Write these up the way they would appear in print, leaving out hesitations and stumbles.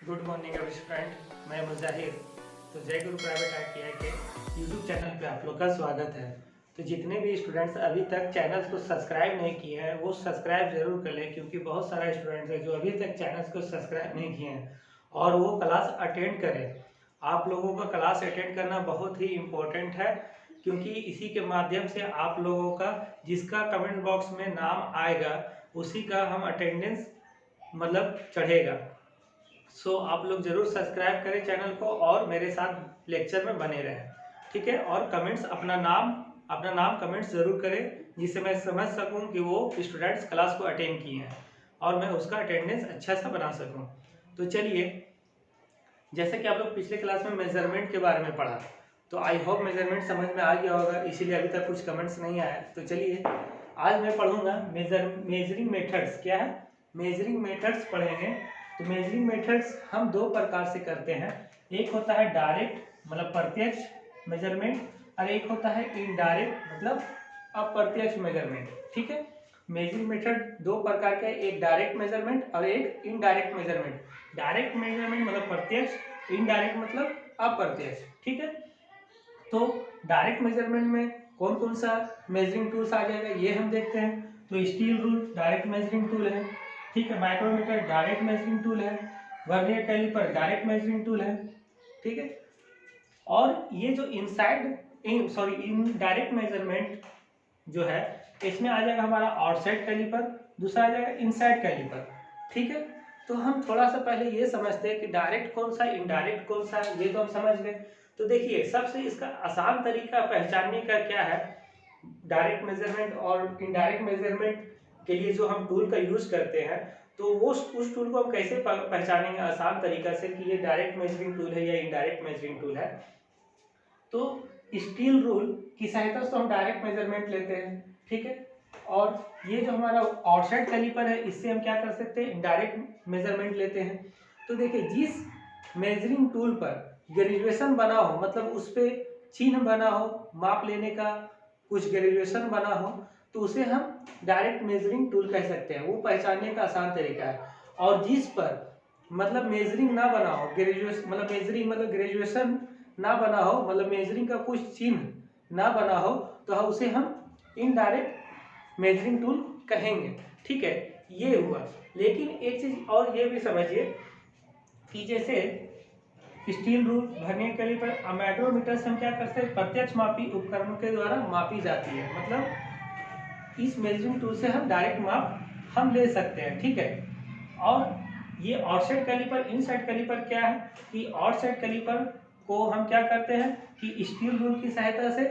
Good morning every friend, मैं मुजाहिर। तो जय गुरु प्राइवेट ITI के यूट्यूब चैनल पे आप लोग का स्वागत है। तो जितने भी स्टूडेंट्स अभी तक चैनल्स को सब्सक्राइब नहीं किए हैं वो सब्सक्राइब जरूर कर लें, क्योंकि बहुत सारा स्टूडेंट्स है जो अभी तक चैनल्स को सब्सक्राइब नहीं किए हैं और वो क्लास अटेंड करें। आप लोगों का क्लास अटेंड करना बहुत ही इम्पोर्टेंट है, क्योंकि इसी के माध्यम से आप लोगों का जिसका कमेंट बॉक्स में नाम आएगा उसी का हम अटेंडेंस मतलब चढ़ेगा। सो आप लोग जरूर सब्सक्राइब करें चैनल को और मेरे साथ लेक्चर में बने रहें, ठीक है। और कमेंट्स अपना नाम कमेंट्स जरूर करें, जिससे मैं समझ सकूं कि वो स्टूडेंट्स क्लास को अटेंड किए हैं और मैं उसका अटेंडेंस अच्छा सा बना सकूं। तो चलिए, जैसे कि आप लोग पिछले क्लास में मेजरमेंट के बारे में पढ़ा, तो आई होप मेजरमेंट समझ में आ गया होगा, इसीलिए अभी तक कुछ कमेंट्स नहीं आया। तो चलिए, आज मैं पढ़ूंगा मेजरिंग मेथड्स। क्या है? मेजरिंग मेथड्स पढ़ेंगे। तो मेजरिंग मेथड्स हम दो प्रकार से करते हैं। एक होता है डायरेक्ट मतलब प्रत्यक्ष मेजरमेंट, और एक होता है इनडायरेक्ट मतलब अप्रत्यक्ष मेजरमेंट, ठीक है। मेजरिंग मेथड दो प्रकार के, एक डायरेक्ट मेजरमेंट और एक इनडायरेक्ट मेजरमेंट। डायरेक्ट मेजरमेंट मतलब प्रत्यक्ष, इनडायरेक्ट मतलब अप्रत्यक्ष, ठीक है। तो डायरेक्ट मेजरमेंट में कौन कौन सा मेजरिंग टूल्स आ जाएगा ये हम देखते हैं। तो steel rule direct measuring tool है, ठीक है। माइक्रोमीटर डायरेक्ट मेजरिंग टूल है। Vernier caliper direct measuring tool है, ठीक है। और ये जो इनडायरेक्ट मेजरमेंट जो है, इसमें आ जाएगा हमारा आउटसाइड कैलिपर, दूसरा आ जाएगा इनसाइड कैलिपर, ठीक है। तो हम थोड़ा सा पहले ये समझते हैं कि डायरेक्ट कौन सा इनडायरेक्ट कौन सा, ये तो हम समझ गए। तो देखिए, सबसे इसका आसान तरीका पहचानने का क्या है, डायरेक्ट मेजरमेंट और इनडायरेक्ट मेजरमेंट के लिए जो हम टूल का यूज करते हैं, तो वो उस टूल को हम कैसे पहचानेंगे आसान तरीका से कि ये डायरेक्ट मेजरिंग टूल है या इनडायरेक्ट मेजरिंग टूल है। तो स्टील रूल की सहायता से हम डायरेक्ट मेजरमेंट लेते हैं, ठीक है। और ये जो हमारा आउटसाइड कैलिपर है, इससे हम क्या कर सकते हैं, इनडायरेक्ट मेजरमेंट लेते हैं। तो देखिए, जिस मेजरिंग टूल पर ग्रेजुएशन बना हो, मतलब उस पर चिन्ह बना हो, माप लेने का कुछ ग्रेजुएशन बना हो, तो उसे हम डायरेक्ट मेजरिंग टूल कह सकते हैं। वो पहचानने का आसान तरीका है। और जिस पर मतलब मेजरिंग ना बना हो, ग्रेजुएशन मतलब मेजरिंग मतलब ग्रेजुएशन ना बना हो, मतलब मेजरिंग का कुछ चिन्ह ना बना हो, तो उसे हम इनडायरेक्ट मेजरिंग टूल कहेंगे, ठीक है। ये हुआ। लेकिन एक चीज और ये भी समझिए कि जैसे steel rule, vernier caliper, micrometer से हम क्या करते हैं, प्रत्यक्ष मापी उपकरणों के द्वारा मापी जाती है। मतलब इस मेजरिंग टूल से हम डायरेक्ट माप हम ले सकते हैं, ठीक है। और ये आउटसाइड कैलिपर इनसाइड कैलिपर क्या है कि आउटसाइड कैलिपर को हम क्या करते हैं कि स्टील रूल की सहायता से,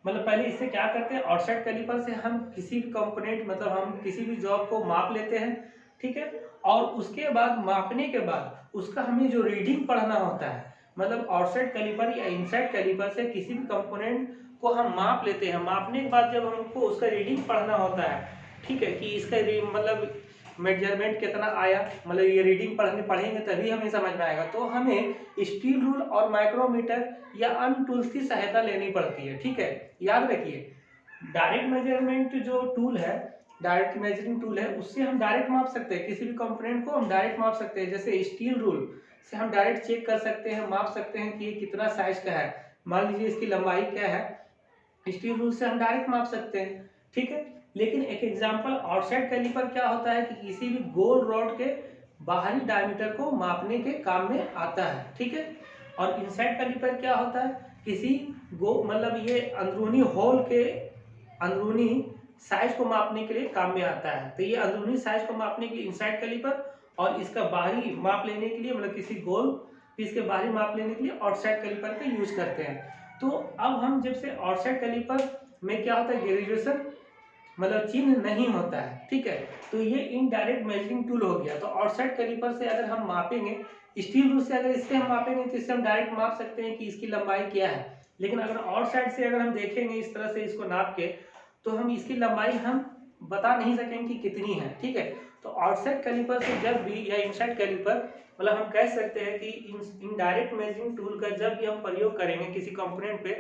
मतलब पहले इससे क्या करते हैं, आउटसाइड कैलिपर से हम किसी भी कंपोनेंट मतलब हम किसी भी जॉब को माप लेते हैं, ठीक है। और उसके बाद मापने के बाद उसका हमें जो रीडिंग पढ़ना होता है, मतलब आउटसाइड कैलिपर या इनसाइड कैलिपर से किसी भी कंपोनेंट को हम माप लेते हैं। मापने के बाद जब हमको उसका रीडिंग पढ़ना होता है, ठीक है, कि इसका मतलब मेजरमेंट कितना आया, मतलब ये रीडिंग पढ़ेंगे तभी हमें समझ में आएगा। तो हमें स्टील रूल और माइक्रोमीटर या अन्य टूल्स की सहायता लेनी पड़ती है, ठीक है। याद रखिए, डायरेक्ट मेजरमेंट जो टूल है, डायरेक्ट मेजरिंग टूल है, उससे हम डायरेक्ट माप सकते हैं, किसी भी कंपोनेंट को हम डायरेक्ट माप सकते हैं। जैसे स्टील रूल से हम डायरेक्ट चेक कर सकते हैं, माप सकते हैं कि ये कितना साइज का है, मान लीजिए इसकी लंबाई क्या है, स्टील रूल से हम डायरेक्ट माप सकते हैं, ठीक है। लेकिन एक एग्जांपल आउटसाइड कैलिपर क्या होता है कि किसी भी गोल रॉड के बाहरी डायमीटर को मापने के काम में आता है, ठीक है। और इनसाइड कैलिपर क्या होता है, किसी मतलब ये अंदरूनी होल के अंदरूनी साइज को मापने के लिए काम में आता है। तो ये अंदरूनी साइज को मापने के लिए इनसाइड कैलिपर, और इसका बाहरी माप लेने के लिए मतलब किसी गोल पीस के बाहरी माप लेने के लिए आउटसाइड कैलिपर का यूज करते हैं। तो अब हम जब से आउटसाइड कैलिपर में क्या होता है, ग्रेजुएशन मतलब चिन्ह नहीं होता है, ठीक है। तो ये इनडायरेक्ट मेजरिंग टूल हो गया। तो आउटसाइड कैलिपर से अगर हम मापेंगे, स्टील रूल से अगर इससे हम मापेंगे तो इससे हम डायरेक्ट माप सकते हैं कि इसकी लंबाई क्या है। लेकिन अगर आउटसाइड से अगर हम देखेंगे इस तरह से इसको नाप के, तो हम इसकी लंबाई हम बता नहीं सकेंगे कि कितनी है, ठीक है। तो आउटसाइड कैलिपर से जब भी या इनसाइड कैलिपर मतलब हम कह सकते हैं कि इनडायरेक्ट मेजरिंग टूल का जब भी हम प्रयोग करेंगे किसी कंपोनेंट पे,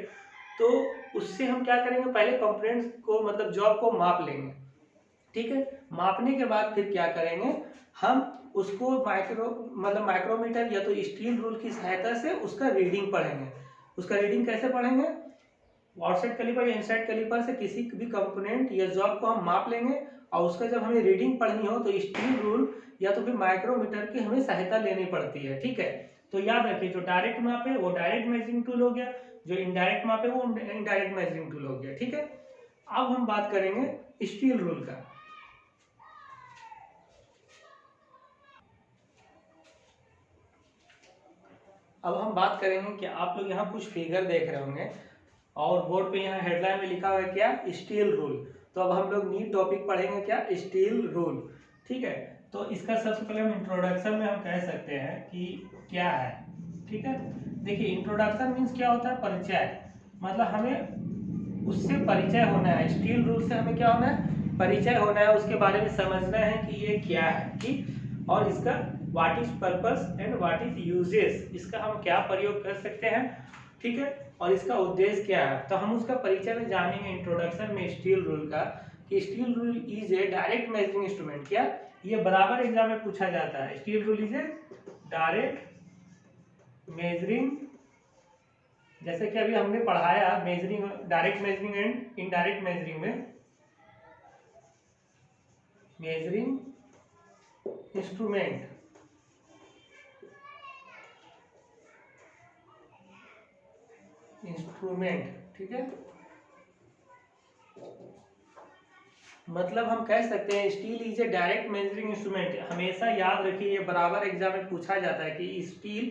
तो उससे हम क्या करेंगे, पहले कंपोनेंट्स को मतलब जॉब को माप लेंगे, ठीक है। मापने के बाद फिर क्या करेंगे, हम उसको माइक्रोमीटर या तो स्टील रूल की सहायता से उसका रीडिंग पढ़ेंगे। उसका रीडिंग कैसे पढ़ेंगे? आउटसाइड कैलिपर या इनसाइड कैलिपर से किसी भी कंपोनेंट या जॉब को हम माप लेंगे और उसका जब हमें रीडिंग पढ़नी हो तो स्टील रूल या तो फिर माइक्रोमीटर की हमें सहायता लेनी पड़ती है। ठीक है, तो याद रखिए जो डायरेक्ट माप है वो डायरेक्ट मेजरिंग टूल हो गया, जो इनडायरेक्ट माप है वो इनडायरेक्ट मेजरिंग टूल हो गया। ठीक है, अब हम बात करेंगे स्टील रूल का। अब हम बात करेंगे कि आप लोग यहाँ कुछ फिगर देख रहे होंगे और बोर्ड पे यहाँ हेडलाइन में लिखा हुआ है क्या? Steel rule. तो अब हम लोग न्यू टॉपिक पढ़ेंगे क्या? Steel rule. ठीक है, तो इसका सबसे पहले हम इंट्रोडक्शन में हम कह सकते हैं कि क्या है। ठीक है, देखिए इंट्रोडक्शन मीन्स क्या होता है? परिचय। मतलब हमें उससे परिचय होना है, स्टील रूल से हमें क्या होना है? परिचय होना है, उसके बारे में समझना है कि ये क्या है। ठीक, और इसका what is purpose and what is uses, इसका हम क्या प्रयोग कर सकते हैं। ठीक है, और इसका उद्देश्य क्या है, तो हम उसका परिचय में जानेंगे इंट्रोडक्शन में स्टील रूल का कि steel rule is a direct measuring instrument. क्या ये बराबर एग्जाम में पूछा जाता है? Steel rule is a direct measuring, जैसे कि अभी हमने पढ़ाया measuring, direct measuring and indirect measuring में, मेजरिंग इंस्ट्रूमेंट ठीक है, मतलब हम कह सकते हैं steel is a direct measuring instrument. हमेशा याद रखिए ये बराबर एग्जाम में पूछा जाता है कि स्टील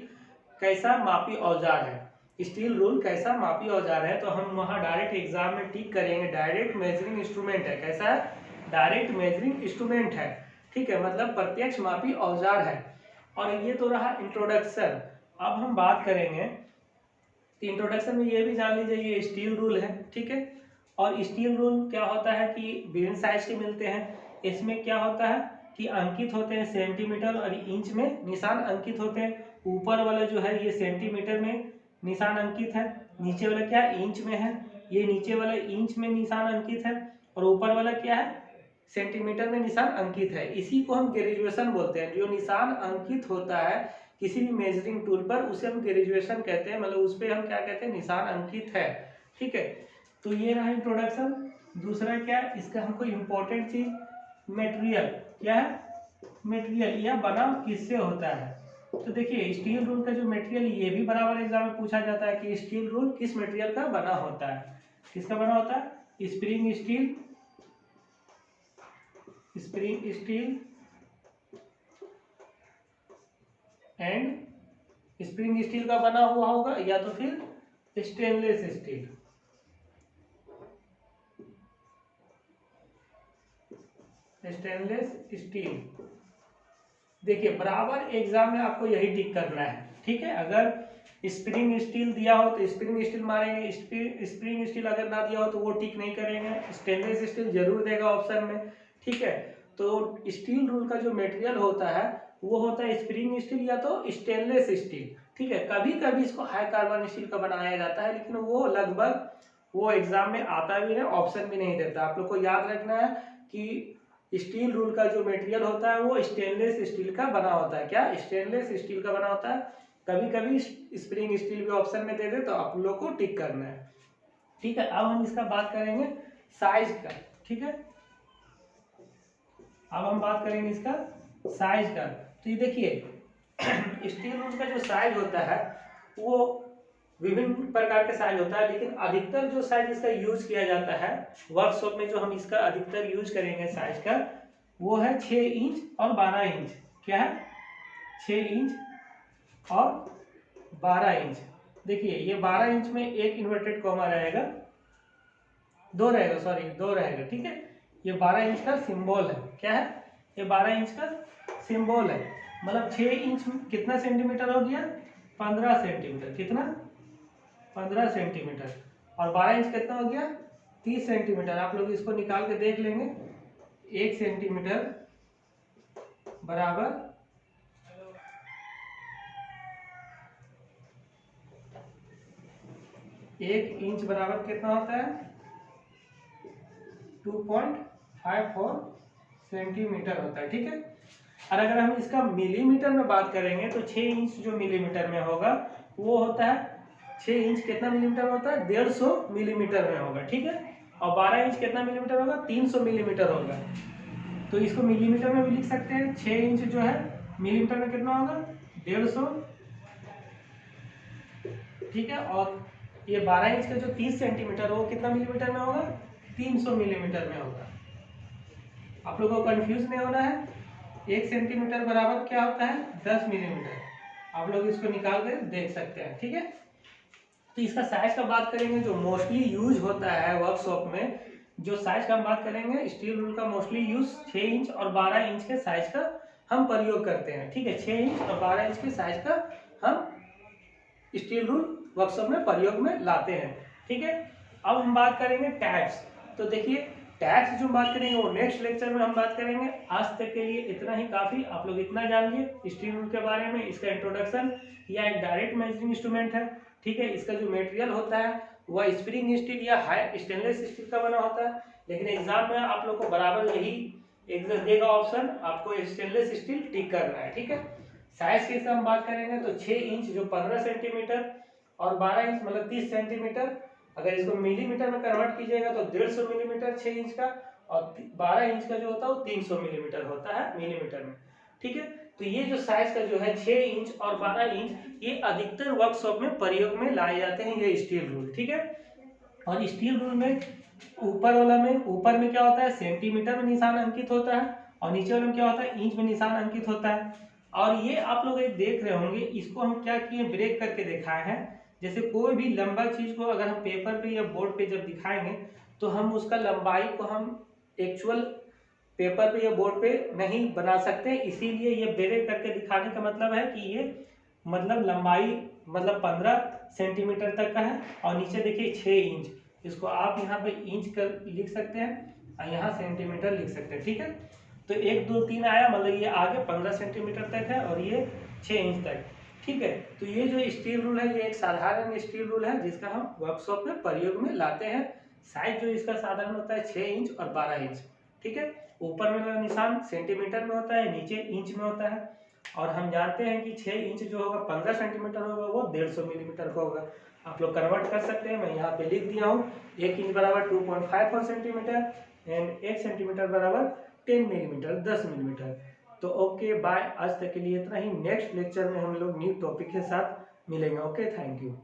कैसा मापी औजार है, स्टील रूल कैसा मापी औजार है। तो हम वहाँ डायरेक्ट एग्जाम में टिक करेंगे डायरेक्ट मेजरिंग इंस्ट्रूमेंट है। कैसा है? डायरेक्ट मेजरिंग इंस्ट्रूमेंट है। ठीक है, मतलब प्रत्यक्ष मापी औजार है। और ये तो रहा इंट्रोडक्शन। अब हम बात करेंगे, इंट्रोडक्शन में ये भी जान लीजिए ये स्टील रूल है। ठीक है, और स्टील रूल क्या होता है कि विभिन्न साइज के मिलते हैं। इसमें क्या होता है कि अंकित होते हैं सेंटीमीटर और इंच में निशान अंकित होते हैं। ऊपर वाला जो है ये सेंटीमीटर में निशान अंकित है, नीचे वाला क्या इंच में है, ये नीचे वाला इंच में निशान अंकित है और ऊपर वाला क्या है? सेंटीमीटर में निशान अंकित है। इसी को हम ग्रेजुएशन बोलते हैं। जो निशान अंकित होता है किसी भी मेजरिंग टूल पर उसे हम ग्रेजुएशन कहते हैं, मतलब उस पर हम क्या कहते हैं? निशान अंकित है। ठीक है, तो ये रहा इंट्रोडक्शन। दूसरा क्या है इसका हमको इम्पोर्टेंट चीज, मटेरियल। क्या है? मटेरियल, यह बना किससे होता है। तो देखिए स्टील रूल का जो मटेरियल, ये भी बराबर एग्जाम में पूछा जाता है कि स्टील रूल किस मटेरियल का बना होता है। किसका बना होता है? Spring steel, spring steel and spring steel का बना हुआ होगा या तो फिर स्टेनलेस स्टील। स्टेनलेस स्टील, देखिए बराबर एग्जाम में आपको यही टिक करना है। ठीक है, अगर स्प्रिंग स्टील दिया हो तो स्प्रिंग स्टील मारेंगे, स्प्रिंग स्टील अगर ना दिया हो तो वो टिक नहीं करेंगे, स्टेनलेस स्टील जरूर देगा ऑप्शन में। ठीक है, तो स्टील रूल का जो मटेरियल होता है वो होता है स्प्रिंग स्टील या तो स्टेनलेस स्टील। ठीक है, कभी कभी इसको हाई कार्बन स्टील का बनाया जाता है, लेकिन वो लगभग वो एग्जाम में आता भी है, ऑप्शन भी नहीं देता। आप लोग को याद रखना है कि स्टील रूल का जो मटेरियल होता है वो स्टेनलेस स्टील का बना होता है। क्या? स्टेनलेस स्टील का बना होता है। कभी कभी स्प्रिंग स्टील भी ऑप्शन में दे दे तो आप लोग को टिक करना है। ठीक है, अब हम इसका बात करेंगे साइज का। ठीक है, अब हम बात करेंगे इसका साइज का। तो ये देखिए स्टील रूल का जो साइज होता है वो विभिन्न प्रकार के साइज होता है, लेकिन अधिकतर जो साइज इसका यूज किया जाता है वर्कशॉप में, जो हम इसका अधिकतर यूज करेंगे साइज का, वो है 6 इंच और 12 इंच। क्या है? 6 इंच और 12 इंच। देखिए ये 12 इंच में एक इन्वर्टेड कॉमा रहेगा, दो रहेगा। ठीक है, ये 12 इंच का सिंबल है। क्या है? ये 12 इंच का सिंबल है। मतलब 6 इंच कितना सेंटीमीटर हो गया? 15 सेंटीमीटर। कितना? 15 सेंटीमीटर। और 12 इंच कितना हो गया? 30 सेंटीमीटर। आप लोग इसको निकाल के देख लेंगे। 1 सेंटीमीटर बराबर 1 इंच बराबर कितना होता है? 2.54 सेंटीमीटर होता है। ठीक है, और अगर हम इसका मिलीमीटर में बात करेंगे तो 6 इंच जो मिलीमीटर में होगा वो होता है 6 इंच कितना मिलीमीटर में होता है 150 मिलीमीटर में होगा, ठीक है। और 12 इंच कितना मिलीमीटर होगा 300 मिलीमीटर होगा। तो इसको मिलीमीटर में भी लिख सकते हैं। 6 इंच जो है मिलीमीटर में कितना होगा 150, ठीक है। और ये 12 इंच का जो 30 सेंटीमीटर वो कितना मिलीमीटर में होगा 300 मिलीमीटर में होगा। आप लोगों को कंफ्यूज नहीं होना है। 1 सेंटीमीटर बराबर क्या होता है 10 मिलीमीटर। आप लोग इसको निकाल कर देख सकते हैं, ठीक है। तो इसका साइज का बात करेंगे जो मोस्टली यूज होता है वर्कशॉप में, जो साइज का हम बात करेंगे स्टील रूल का मोस्टली यूज 6 इंच और 12 इंच के साइज का हम प्रयोग करते हैं, ठीक है। 6 इंच और 12 इंच के साइज का हम स्टील रूल वर्कशॉप में प्रयोग में लाते हैं, ठीक है। अब हम बात करेंगे टैब्स। तो देखिए टैब्स जो बात करेंगे वो नेक्स्ट लेक्चर में हम बात करेंगे। आज तक के लिए इतना ही काफ़ी। आप लोग इतना जान लिए स्टील रूल के बारे में, इसका इंट्रोडक्शन। यह एक डायरेक्ट मेजरिंग इंस्ट्रूमेंट है, ठीक है। इसका जो मटेरियल होता है वह स्प्रिंग स्टील या हाई स्टेनलेस स्टील का बना होता है। लेकिन एग्जाम में आप लोग को बराबर यही देगा ऑप्शन, आपको स्टेनलेस स्टील टिक करना है, ठीक है। साइज की इसका हम बात करेंगे तो 6 इंच जो 15 सेंटीमीटर और 12 इंच मतलब 30 सेंटीमीटर। अगर इसको मिलीमीटर में कन्वर्ट कीजिएगा तो 150 मिलीमीटर 6 इंच का, और 12 इंच का जो होता है वो 300 मिलीमीटर होता है मिलीमीटर में, ठीक है। तो ये जो साइज का जो है 6 इंच और 12 इंच, ये अधिकतर वर्कशॉप में प्रयोग में लाए जाते हैं ये स्टील रूल, ठीक है। और स्टील रूल में ऊपर में क्या होता है सेंटीमीटर में निशान अंकित होता है, और नीचे वाले में क्या होता है इंच में निशान अंकित होता है। और ये आप लोग एक देख रहे होंगे, इसको हम क्या किए ब्रेक करके दिखाए हैं। जैसे कोई भी लंबा चीज को अगर हम पेपर पे या बोर्ड पे जब दिखाएंगे तो हम उसका लंबाई को हम एक्चुअल पेपर पे या बोर्ड पे नहीं बना सकते, इसीलिए ये ब्रेक करके दिखाने का मतलब है कि ये मतलब लंबाई मतलब 15 सेंटीमीटर तक का है, और नीचे देखिए 6 इंच। इसको आप यहाँ पे इंच कर लिख सकते हैं और यहाँ सेंटीमीटर लिख सकते हैं, ठीक है। तो 1 2 3 आया मतलब ये आगे 15 सेंटीमीटर तक है और ये 6 इंच तक, ठीक है। तो ये जो स्टील रूल है ये एक साधारण स्टील रूल है जिसका हम वर्कशॉप में प्रयोग में लाते हैं। साइज जो इसका साधारण होता है 6 इंच और 12 इंच, ठीक है। ऊपर में निशान सेंटीमीटर में होता है, नीचे इंच में होता है। और हम जानते हैं कि 6 इंच जो होगा 15 सेंटीमीटर होगा वो 150 मिलीमीटर का होगा। आप लोग कन्वर्ट कर सकते हैं, मैं यहाँ पे लिख दिया हूँ। 1 इंच बराबर 2.54 सेंटीमीटर एंड 1 सेंटीमीटर बराबर 10 मिलीमीटर 10 मिलीमीटर। तो ओके बाय, आज तक के लिए इतना ही। नेक्स्ट लेक्चर में हम लोग न्यू टॉपिक के साथ मिलेंगे। Okay, thank you.